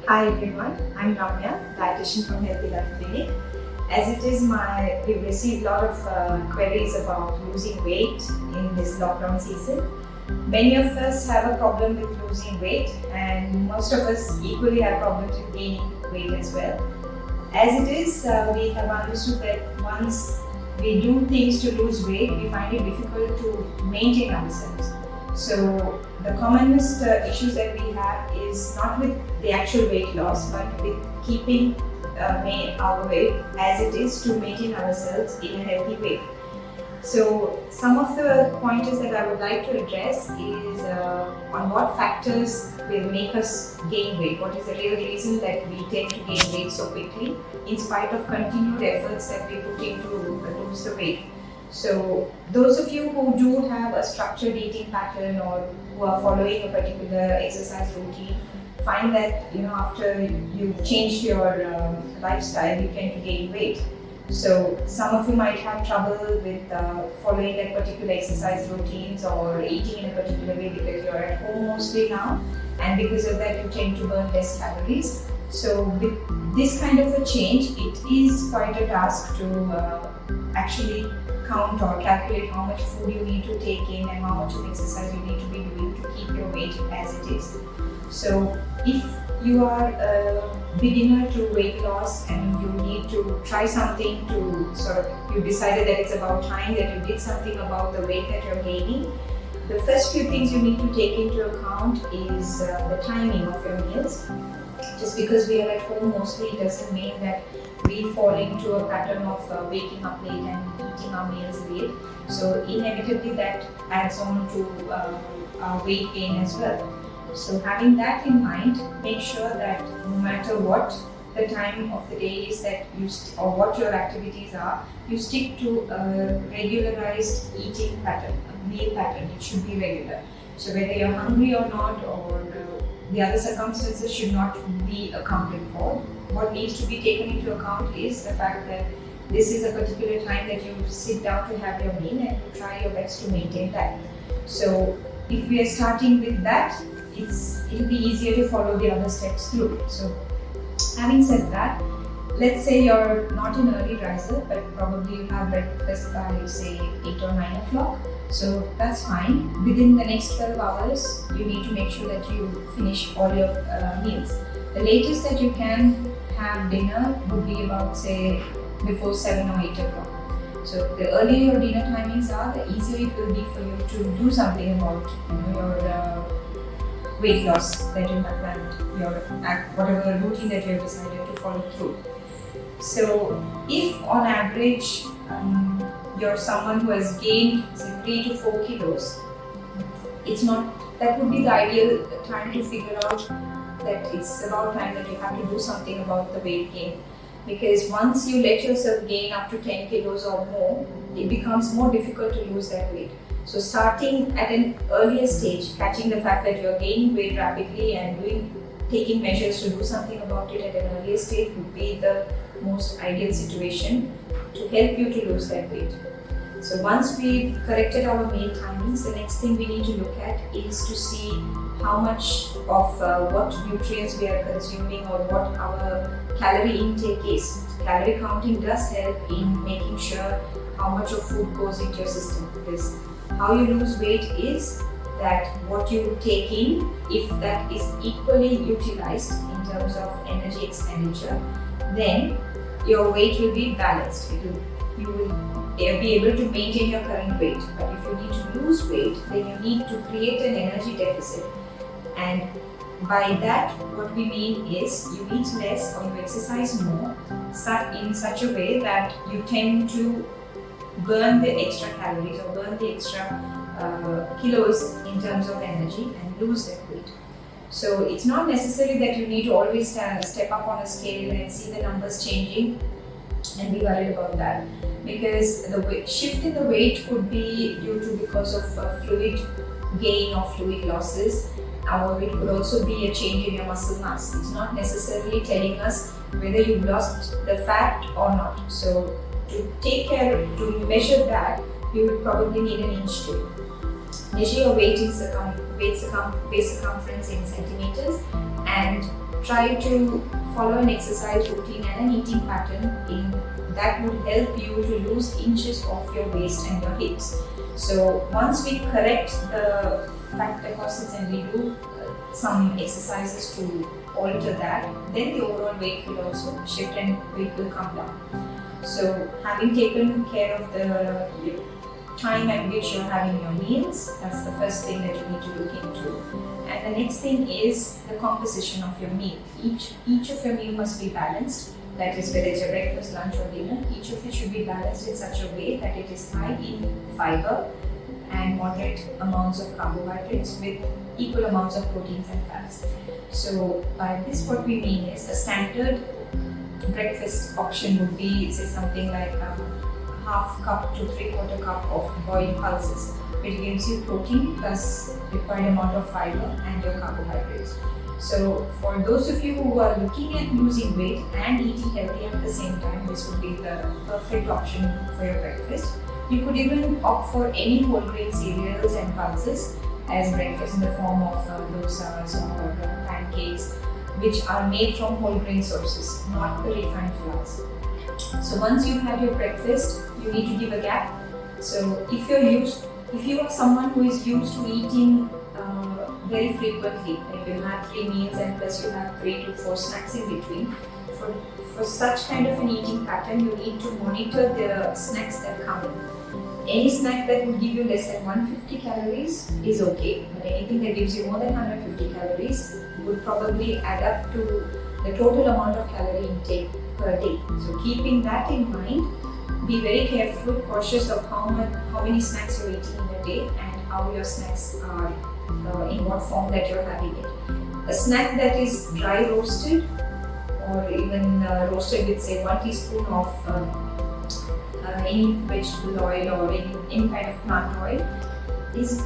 Hi everyone, I'm Ramya, dietitian from Healthy Life Clinic. As it is we've received a lot of queries about losing weight in this lockdown season. Many of us have a problem with losing weight, and most of us equally have problems with gaining weight as well. As it is, we have understood that once we do things to lose weight, we find it difficult to maintain ourselves. So the commonest issues that we have is not with the actual weight loss, but with keeping our weight as it is to maintain ourselves in a healthy way. So some of the pointers that I would like to address is on what factors will make us gain weight. What is the real reason that we tend to gain weight so quickly in spite of continued efforts that we put into lose the weight. So those of you who do have a structured eating pattern or who are following a particular exercise routine, find that after you've changed your lifestyle, you tend to gain weight. So some of you might have trouble with following that particular exercise routines or eating in a particular way because you're at home mostly now, and because of that you tend to burn less calories. So with this kind of a change, it is quite a task to actually count or calculate how much food you need to take in and how much of exercise you need to be doing to keep your weight as it is. So if you are a beginner to weight loss and you need to try something to you decided that it's about time that you did something about the weight that you're gaining, the first few things you need to take into account is the timing of your meals. Just because we are at home mostly doesn't mean that we fall into a pattern of waking up late and eating our meals late. So inevitably that adds on to our weight gain as well. So having that in mind, make sure that no matter what the time of the day is that or what your activities are, you stick to a regularized eating pattern, a meal pattern. It should be regular. So whether you're hungry or not, or the other circumstances should not be accounted for. What needs to be taken into account is the fact that this is a particular time that you sit down to have your meal and you try your best to maintain that. So if we are starting with that, it'll be easier to follow the other steps through. So having said that, let's say you're not an early riser, but probably you have breakfast by say 8 or 9 o'clock. So that's fine. Within the next 12 hours, you need to make sure that you finish all your meals. The latest that you can have dinner would be about say before 7 or 8 o'clock. So the earlier your dinner timings are, the easier it will be for you to do something about your weight loss that you have planned, your whatever routine that you have decided to follow through. So if on average you're someone who has gained say 3 to 4 kilos, that would be the ideal time to figure out that it's about time that you have to do something about the weight gain. Because once you let yourself gain up to 10 kilos or more, it becomes more difficult to lose that weight. So starting at an earlier stage, catching the fact that you're gaining weight rapidly and taking measures to do something about it at an earlier stage would be the most ideal situation to help you to lose that weight. So once we've corrected our meal timings, the next thing we need to look at is to see how much of what nutrients we are consuming or what our calorie intake is. Calorie counting does help in making sure how much of food goes into your system, because how you lose weight is that what you take in, if that is equally utilized in terms of energy expenditure, then your weight will be balanced. You will be able to maintain your current weight. But if you need to lose weight, then you need to create an energy deficit. And by that, what we mean is you eat less or you exercise more in such a way that you tend to burn the extra calories or burn the extra kilos in terms of energy and lose that weight. So it's not necessary that you need to always step up on a scale and see the numbers changing and be worried about that, because the shift in the weight could be due to because of fluid gain or fluid losses, or it could also be a change in your muscle mass. It's not necessarily telling us whether you've lost the fat or not. So to measure that, you would probably need an inch tape. Measure your waist circumference in centimeters and try to follow an exercise routine and an eating pattern that would help you to lose inches off your waist and your hips. So once we correct the fat deposits and we do some exercises to alter that, then the overall weight will also shift and weight will come down. So having taken care of the time at which you're having your meals, that's the first thing that you need to look into. And the next thing is the composition of your meal. Each of your meal must be balanced. That is, whether it's your breakfast, lunch or dinner, each of it should be balanced in such a way that it is high in fiber and moderate amounts of carbohydrates with equal amounts of proteins and fats. So by this what we mean is a standard breakfast option would be, say, something like half cup to 3/4 cup of boiled pulses, which gives you protein plus required amount of fiber and your carbohydrates. So for those of you who are looking at losing weight and eating healthy at the same time, this would be the perfect option for your breakfast. You could even opt for any whole grain cereals and pulses as breakfast in the form of dosas or pancakes, which are made from whole grain sources, not the refined flours. So once you've had your breakfast, you need to give a gap. So if you are someone who is used to eating very frequently, like you have 3 meals and plus you have 3 to 4 snacks in between, for such kind of an eating pattern, you need to monitor the snacks that come in. Any snack that would give you less than 150 calories is okay, but anything that gives you more than 150 calories would probably add up to the total amount of calorie intake per day. So keeping that in mind, be very careful, cautious of how many snacks you're eating in a day and how your snacks are in what form that you're having it. A snack that is dry roasted or even roasted with, say, 1 teaspoon of any vegetable oil or any kind of plant oil is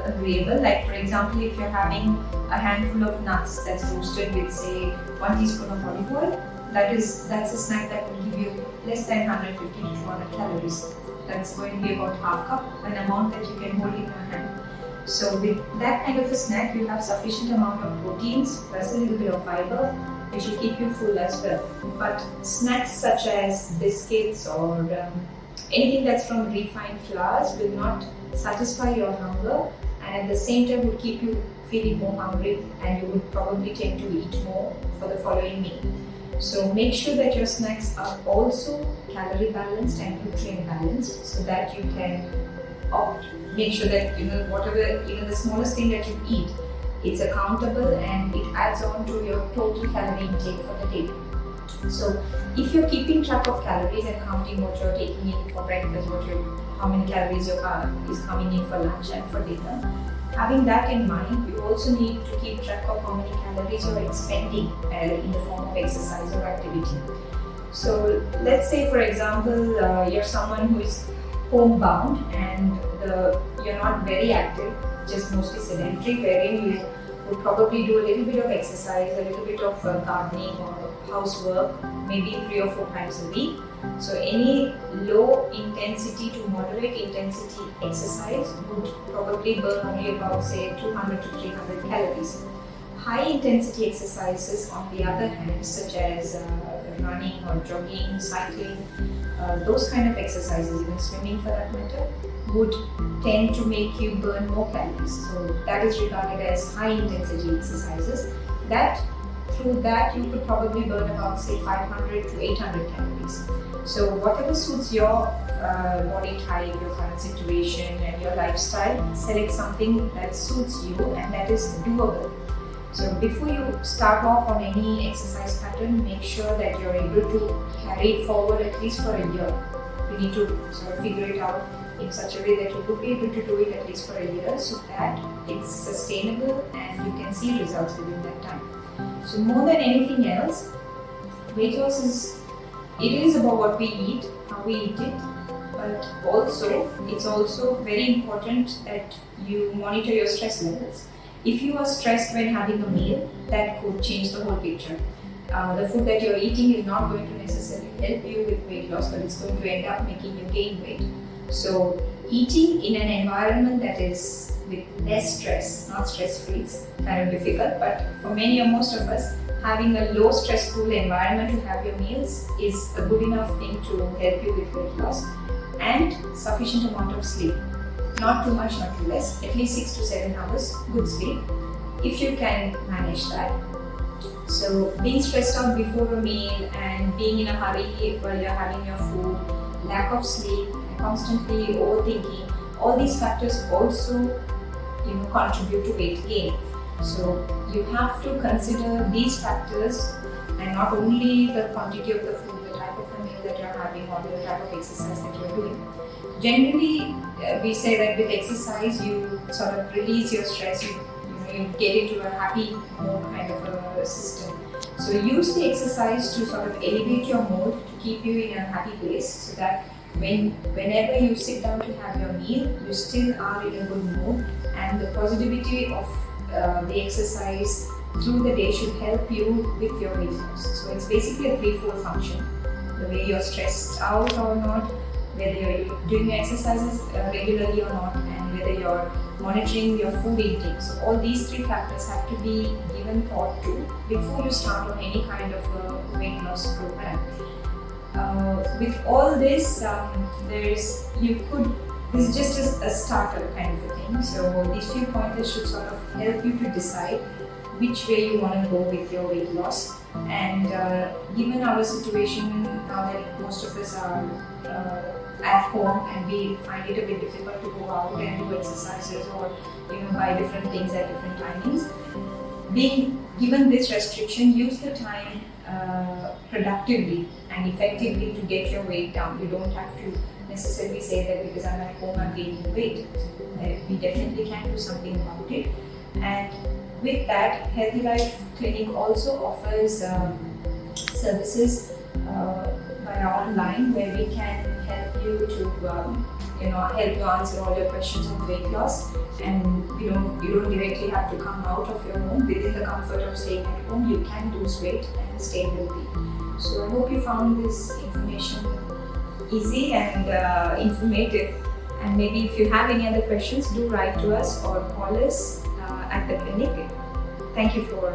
agreeable. Like for example, if you're having a handful of nuts that's roasted with, say, 1 teaspoon of olive oil, that's a snack that will give you less than 150 to 200 calories. That's going to be about half cup, an amount that you can hold in your hand. So with that kind of a snack, you have sufficient amount of proteins plus a little bit of fiber, which will keep you full as well. But snacks such as biscuits or anything that's from refined flours will not satisfy your hunger, and at the same time will keep you feeling more hungry, and you would probably tend to eat more for the following meal. So make sure that your snacks are also calorie balanced and nutrient balanced, so that you can make sure that whatever, even the smallest thing that you eat, it's accountable and it adds on to your total calorie intake for the day. So if you're keeping track of calories and counting what you're taking in for breakfast, how many calories is coming in for lunch and for dinner, having that in mind, you also need to keep track of how many calories you're expending in the form of exercise or activity. So let's say, for example, you're someone who is homebound and you're not very active, just mostly sedentary, wherein you would probably do a little bit of exercise, a little bit of gardening or housework, maybe 3 or 4 times a week. So any low intensity to moderate intensity exercise would probably burn only about, say, 200 to 300 calories. High intensity exercises, on the other hand, such as running or jogging, cycling, those kind of exercises, even swimming for that matter, would tend to make you burn more calories. So that is regarded as high intensity exercises. Through that you could probably burn about, say, 500 to 800 calories. So whatever suits your body type, your current situation and your lifestyle, select something that suits you and that is doable. So before you start off on any exercise pattern, make sure that you're able to carry it forward at least for a year. You need to sort of figure it out in such a way that you would be able to do it at least for a year, so that it's sustainable and you can see results within that time. So more than anything else, weight loss is about what we eat, how we eat it, but it's also very important that you monitor your stress levels. If you are stressed when having a meal, that could change the whole picture. The food that you're eating is not going to necessarily help you with weight loss, but it's going to end up making you gain weight. So eating in an environment that is with less stress, not stress-free, it's kind of difficult, but for many or most of us, having a low stressful environment to have your meals is a good enough thing to help you with weight loss, and sufficient amount of sleep. Not too much, not too less, at least 6 to 7 hours good sleep if you can manage that. So being stressed out before a meal and being in a hurry while you're having your food, lack of sleep, and constantly overthinking, all these factors also contribute to weight gain. So you have to consider these factors, and not only the quantity of the food, the type of a meal that you're having, or the type of exercise that you're doing. Generally, we say that with exercise you sort of release your stress, you get into a happy mode kind of a system. So use the exercise to sort of elevate your mood, to keep you in a happy place, so that whenever you sit down to have your meal, you still are in a good mood, and the positivity of the exercise through the day should help you with your weight loss. So it's basically a threefold function: the way you're stressed out or not, whether you're doing your exercises regularly or not, and whether you're monitoring your food intake. So all these three factors have to be given thought to before you start on any kind of a weight loss program. With all this, this is just a starter kind of a thing. So these few pointers should sort of help you to decide which way you want to go with your weight loss. And given our situation now that most of us are at home and we find it a bit difficult to go out and do exercises or buy different things at different timings, being given this restriction, use the time productively and effectively to get your weight down. You don't have to necessarily say that because I'm at home I'm gaining weight. We definitely can do something about it. And with that, Healthy Life Clinic also offers services via online, where we can help you to help you answer all your questions on weight loss, and you don't directly have to come out of your home. Within the comfort of staying at home, you can lose weight and stay healthy. So I hope you found this information easy and informative, and maybe if you have any other questions, do write to us or call us at the clinic. Thank you for